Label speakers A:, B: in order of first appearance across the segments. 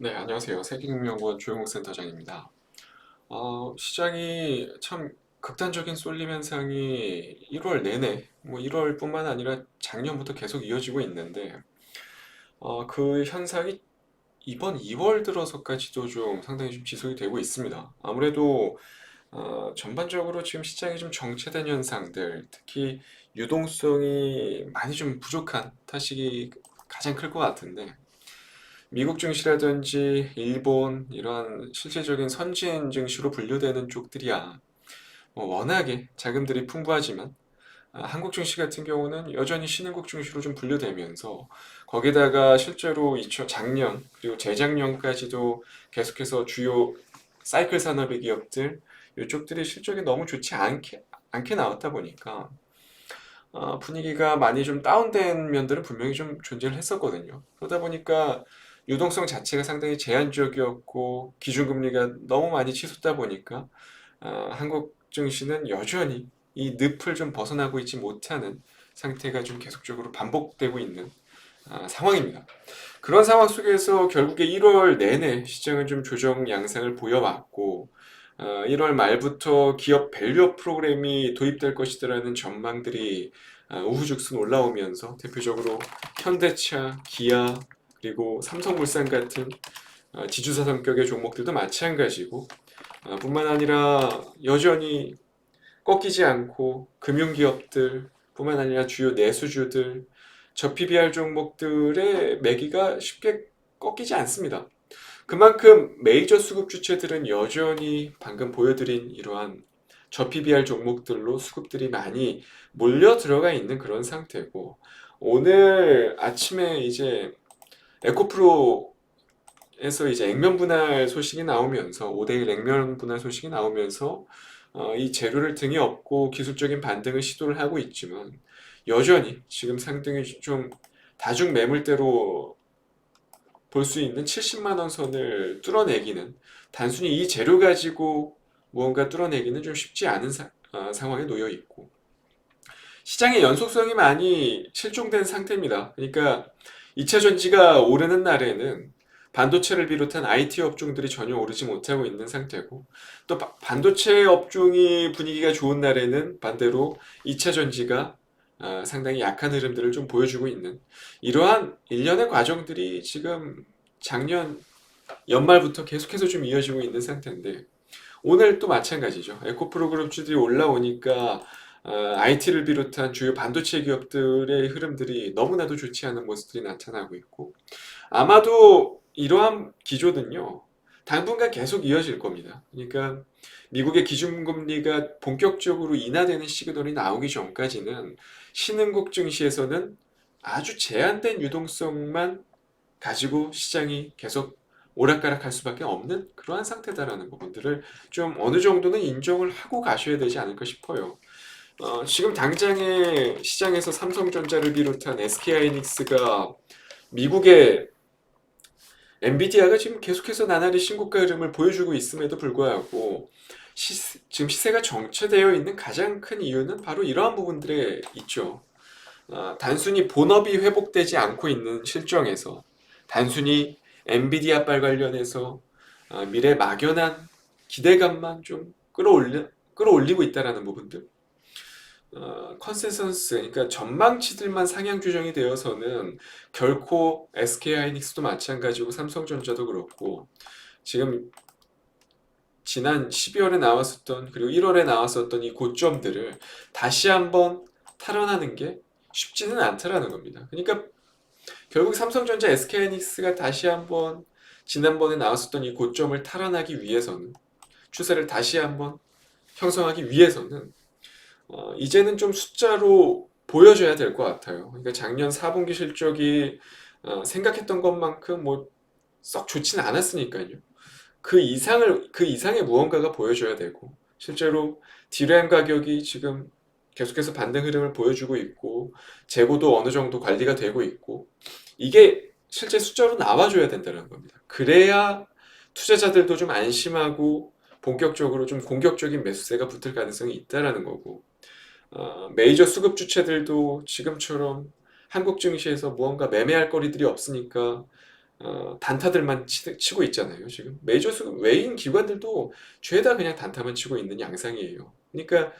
A: 네, 안녕하세요. 세계금융연구원 조영욱 센터장입니다. 시장이 참 극단적인 쏠림 현상이 1월 내내, 1월뿐만 아니라 작년부터 계속 이어지고 있는데, 그 현상이 이번 2월 들어서까지도 좀 상당히 좀 지속이 되고 있습니다. 아무래도 전반적으로 지금 시장이 좀 정체된 현상들, 특히 유동성이 많이 좀 부족한 탓이 가장 클 것 같은데, 미국 증시라든지 일본 이런 실질적인 선진 증시로 분류되는 쪽들이야 워낙에 자금들이 풍부하지만 한국 증시 같은 경우는 여전히 신흥국 증시로 좀 분류되면서 거기다가 실제로 작년 그리고 재작년까지도 계속해서 주요 사이클 산업의 기업들 이쪽들이 실적이 너무 좋지 않게 나왔다 보니까 분위기가 많이 좀 다운된 면들은 분명히 좀 존재를 했었거든요. 그러다 보니까 유동성 자체가 상당히 제한적이었고 기준금리가 너무 많이 치솟다 보니까 한국 증시는 여전히 이 늪을 좀 벗어나고 있지 못하는 상태가 좀 계속적으로 반복되고 있는 상황입니다. 그런 상황 속에서 결국에 1월 내내 시장은 좀 조정 양상을 보여왔고 1월 말부터 기업 밸류업 프로그램이 도입될 것이라는 전망들이 우후죽순 올라오면서 대표적으로 현대차, 기아, 그리고 삼성물산 같은 지주사 성격의 종목들도 마찬가지고 뿐만 아니라 여전히 꺾이지 않고 금융기업들 뿐만 아니라 주요 내수주들 저 PBR 종목들의 매기가 쉽게 꺾이지 않습니다. 그만큼 메이저 수급 주체들은 여전히 방금 보여드린 이러한 저 PBR 종목들로 수급들이 많이 몰려 들어가 있는 그런 상태고 오늘 아침에 이제 에코프로에서 이제 액면 분할 소식이 나오면서 5대1 액면 분할 소식이 나오면서 이 재료를 등에 업고 기술적인 반등을 시도를 하고 있지만 여전히 지금 상당히 좀 다중 매물대로 볼 수 있는 70만 원 선을 뚫어내기는 단순히 이 재료 가지고 무언가 뚫어내기는 좀 쉽지 않은 상황에 놓여 있고 시장의 연속성이 많이 실종된 상태입니다. 그러니까 2차 전지가 오르는 날에는 반도체를 비롯한 IT 업종들이 전혀 오르지 못하고 있는 상태고 또 반도체 업종이 분위기가 좋은 날에는 반대로 2차 전지가 상당히 약한 흐름들을 좀 보여주고 있는 이러한 일련의 과정들이 지금 작년 연말부터 계속해서 좀 이어지고 있는 상태인데 오늘 또 마찬가지죠. 에코프로 그룹주들이 올라오니까 IT를 비롯한 주요 반도체 기업들의 흐름들이 너무나도 좋지 않은 모습들이 나타나고 있고 아마도 이러한 기조는요. 당분간 계속 이어질 겁니다. 그러니까 미국의 기준금리가 본격적으로 인하되는 시그널이 나오기 전까지는 신흥국 증시에서는 아주 제한된 유동성만 가지고 시장이 계속 오락가락할 수밖에 없는 그러한 상태다라는 부분들을 좀 어느 정도는 인정을 하고 가셔야 되지 않을까 싶어요. 지금 당장에 시장에서 삼성전자를 비롯한 SK하이닉스가 미국의 엔비디아가 지금 계속해서 나날이 신고가 흐름을 보여주고 있음에도 불구하고 지금 시세가 정체되어 있는 가장 큰 이유는 바로 이러한 부분들에 있죠. 단순히 본업이 회복되지 않고 있는 실정에서 단순히 엔비디아발 관련해서 미래 막연한 기대감만 좀 끌어올리고 있다라는 부분들. 컨센서스, 그러니까 전망치들만 상향 조정이 되어서는 결코 SK하이닉스도 마찬가지고 삼성전자도 그렇고 지금 지난 12월에 나왔었던 그리고 1월에 나왔었던 이 고점들을 다시 한번 탈환하는 게 쉽지는 않다라는 겁니다. 그러니까 결국 삼성전자, SK하이닉스가 다시 한번 지난번에 나왔었던 이 고점을 탈환하기 위해서는 추세를 다시 한번 형성하기 위해서는 이제는 좀 숫자로 보여줘야 될 것 같아요. 그러니까 작년 4분기 실적이 생각했던 것만큼 뭐 썩 좋지는 않았으니까요. 그 이상의 무언가가 보여줘야 되고 실제로 D램 가격이 지금 계속해서 반등 흐름을 보여주고 있고 재고도 어느 정도 관리가 되고 있고 이게 실제 숫자로 나와줘야 된다는 겁니다. 그래야 투자자들도 좀 안심하고 본격적으로 좀 공격적인 매수세가 붙을 가능성이 있다라는 거고 메이저 수급 주체들도 지금처럼 한국 증시에서 무언가 매매할 거리들이 없으니까 단타들만 치고 있잖아요. 지금 메이저 외인 기관들도 죄다 그냥 단타만 치고 있는 양상이에요. 그러니까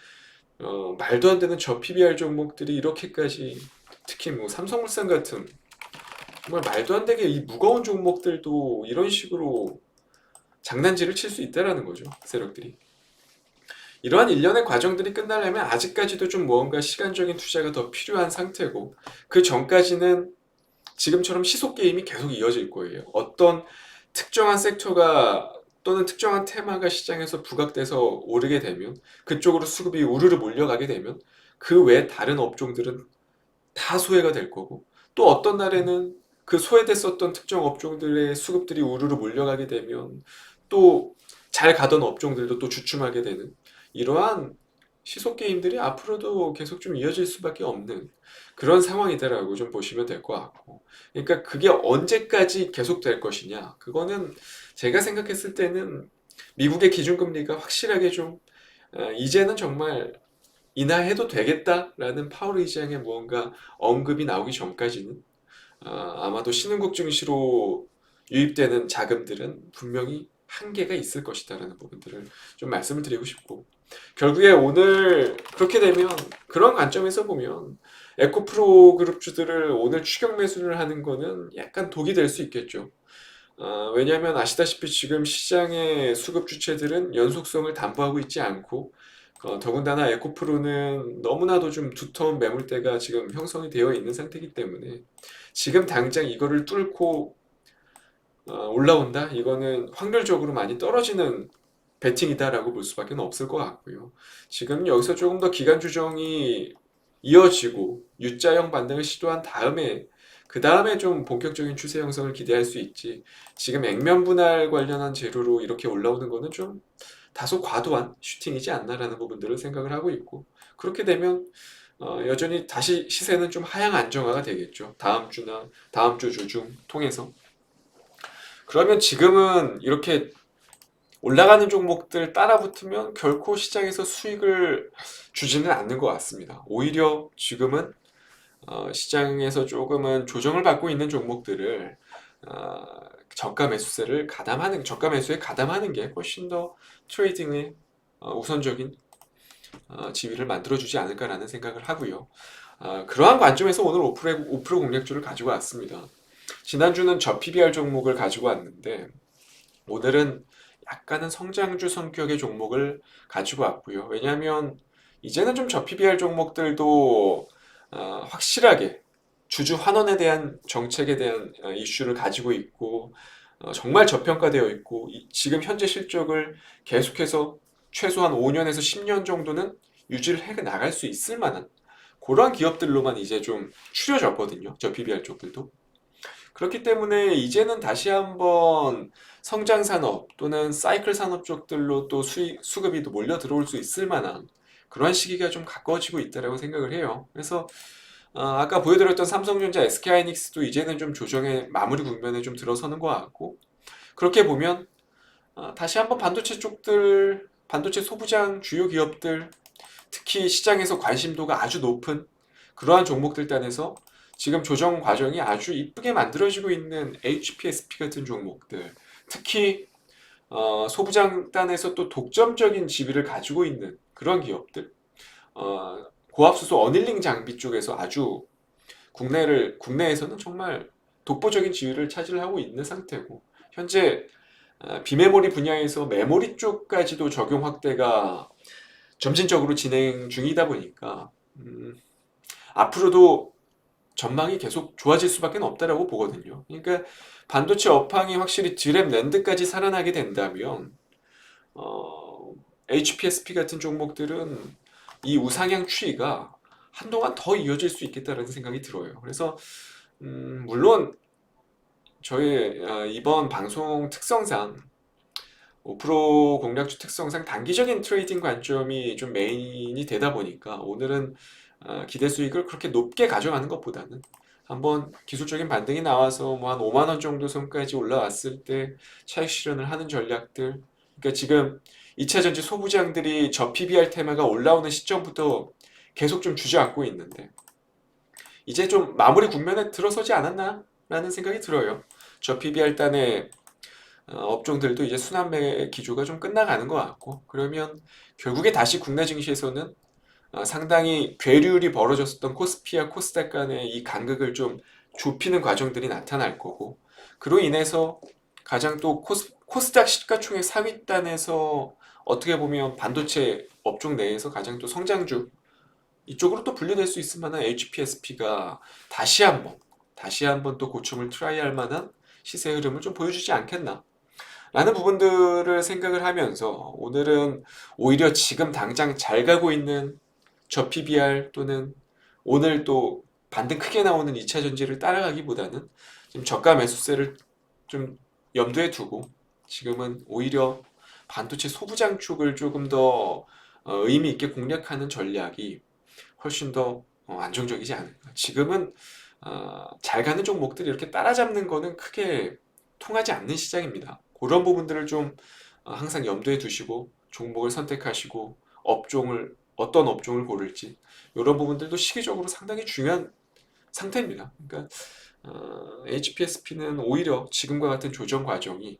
A: 말도 안 되는 저 PBR 종목들이 이렇게까지, 특히 뭐 삼성물산 같은 정말 말도 안 되게 이 무거운 종목들도 이런 식으로 장난질을 칠 수 있다라는 거죠. 세력들이. 이러한 일련의 과정들이 끝나려면 아직까지도 좀 무언가 시간적인 투자가 더 필요한 상태고, 그 전까지는 지금처럼 시속 게임이 계속 이어질 거예요. 어떤 특정한 섹터가 또는 특정한 테마가 시장에서 부각돼서 오르게 되면, 그쪽으로 수급이 우르르 몰려가게 되면 그 외 다른 업종들은 다 소외가 될 거고, 또 어떤 날에는 그 소외됐었던 특정 업종들의 수급들이 우르르 몰려가게 되면 또 잘 가던 업종들도 또 주춤하게 되는, 이러한 시속 게임들이 앞으로도 계속 좀 이어질 수밖에 없는 그런 상황이다라고 좀 보시면 될 것 같고, 그러니까 그게 언제까지 계속될 것이냐, 그거는 제가 생각했을 때는 미국의 기준금리가 확실하게 좀 이제는 정말 인하해도 되겠다라는 파월 의장의 무언가 언급이 나오기 전까지는 아마도 신흥국 증시로 유입되는 자금들은 분명히 한계가 있을 것이다라는 부분들을 좀 말씀을 드리고 싶고, 결국에 오늘 그렇게 되면 그런 관점에서 보면 에코프로 그룹주들을 오늘 추격 매수를 하는 거는 약간 독이 될 수 있겠죠. 왜냐하면 아시다시피 지금 시장의 수급 주체들은 연속성을 담보하고 있지 않고, 더군다나 에코프로는 너무나도 좀 두터운 매물대가 지금 형성이 되어 있는 상태이기 때문에 지금 당장 이거를 뚫고 올라온다? 이거는 확률적으로 많이 떨어지는 베팅이다라고 볼 수밖에 없을 것 같고요. 지금 여기서 조금 더 기간 조정이 이어지고 U자형 반등을 시도한 다음에, 그 다음에 좀 본격적인 추세 형성을 기대할 수 있지, 지금 액면 분할 관련한 재료로 이렇게 올라오는 거는 좀 다소 과도한 슈팅이지 않나라는 부분들을 생각을 하고 있고, 그렇게 되면 여전히 다시 시세는 좀 하향 안정화가 되겠죠. 다음 주나 다음 주 중 통해서. 그러면 지금은 이렇게 올라가는 종목들 따라붙으면 결코 시장에서 수익을 주지는 않는 것 같습니다. 오히려 지금은 시장에서 조금은 조정을 받고 있는 종목들을 저가 매수에 가담하는 게 훨씬 더 트레이딩의 우선적인 지위를 만들어주지 않을까라는 생각을 하고요. 그러한 관점에서 오늘 5% 공략주를 가지고 왔습니다. 지난주는 저 PBR 종목을 가지고 왔는데, 오늘은 약간은 성장주 성격의 종목을 가지고 왔고요. 왜냐하면 이제는 좀 저 PBR 종목들도 확실하게 주주 환원에 대한 정책에 대한 이슈를 가지고 있고, 정말 저평가되어 있고, 지금 현재 실적을 계속해서 최소한 5년에서 10년 정도는 유지를 해 나갈 수 있을 만한 그러한 기업들로만 이제 좀 추려졌거든요. 저 PBR 쪽들도. 그렇기 때문에 이제는 다시 한번 성장 산업 또는 사이클 산업 쪽들로 또 수급이 또 몰려 들어올 수 있을 만한 그러한 시기가 좀 가까워지고 있다라고 생각을 해요. 그래서 아까 보여드렸던 삼성전자, SK하이닉스도 이제는 좀 조정의 마무리 국면에 좀 들어서는 것 같고, 그렇게 보면 다시 한번 반도체 쪽들, 반도체 소부장 주요 기업들, 특히 시장에서 관심도가 아주 높은 그러한 종목들 단에서 지금 조정 과정이 아주 이쁘게 만들어지고 있는 HPSP 같은 종목들, 특히 소부장 단에서 또 독점적인 지위를 가지고 있는 그런 기업들, 고압수소 어닐링 장비 쪽에서 아주 국내에서는 정말 독보적인 지위를 차지하고 있는 상태고, 현재 비메모리 분야에서 메모리 쪽까지도 적용 확대가 점진적으로 진행 중이다 보니까 앞으로도 전망이 계속 좋아질 수밖에 없다라고 보거든요. 그러니까 반도체 업황이 확실히 드램 랜드까지 살아나게 된다면 HPSP 같은 종목들은 이 우상향 추이가 한동안 더 이어질 수 있겠다라는 생각이 들어요. 그래서 물론 저희 이번 방송 특성상 5% 공략주 특성상 단기적인 트레이딩 관점이 좀 메인이 되다 보니까 오늘은 기대 수익을 그렇게 높게 가져가는 것보다는 한번 기술적인 반등이 나와서 뭐 한 5만 원 정도 선까지 올라왔을 때 차익 실현을 하는 전략들, 그러니까 지금 2차전지 소부장들이 저 PBR 테마가 올라오는 시점부터 계속 좀 주저앉고 있는데 이제 좀 마무리 국면에 들어서지 않았나 라는 생각이 들어요. 저 PBR 단의 업종들도 이제 순환매 기조가 좀 끝나가는 것 같고, 그러면 결국에 다시 국내 증시에서는 상당히 괴률이 벌어졌었던 코스피와 코스닥 간의 이 간극을 좀 좁히는 과정들이 나타날 거고, 그로 인해서 가장 또 코스닥 시가총액 상위단에서 어떻게 보면 반도체 업종 내에서 가장 또 성장주 이쪽으로 또 분류될 수 있을 만한 HPSP가 다시 한번 또 고점을 트라이할 만한 시세 흐름을 좀 보여주지 않겠나 라는 부분들을 생각을 하면서, 오늘은 오히려 지금 당장 잘 가고 있는 저 PBR 또는 오늘 또 반등 크게 나오는 2차 전지를 따라가기보다는 지금 저가 매수세를 좀 염두에 두고, 지금은 오히려 반도체 소부장 쪽을 조금 더 의미 있게 공략하는 전략이 훨씬 더 안정적이지 않을까. 지금은 잘 가는 종목들이 이렇게 따라잡는 거는 크게 통하지 않는 시장입니다. 그런 부분들을 좀 항상 염두에 두시고 종목을 선택하시고 어떤 업종을 고를지, 이런 부분들도 시기적으로 상당히 중요한 상태입니다. 그러니까 HPSP는 오히려 지금과 같은 조정 과정이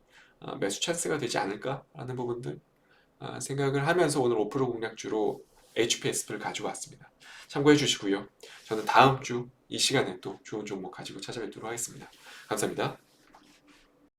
A: 매수 찬스가 되지 않을까라는 부분들 생각을 하면서 오늘 5% 공략주로 HPSP를 가지고 왔습니다. 참고해 주시고요. 저는 다음 주 이 시간에 또 좋은 종목 가지고 찾아뵙도록 하겠습니다. 감사합니다.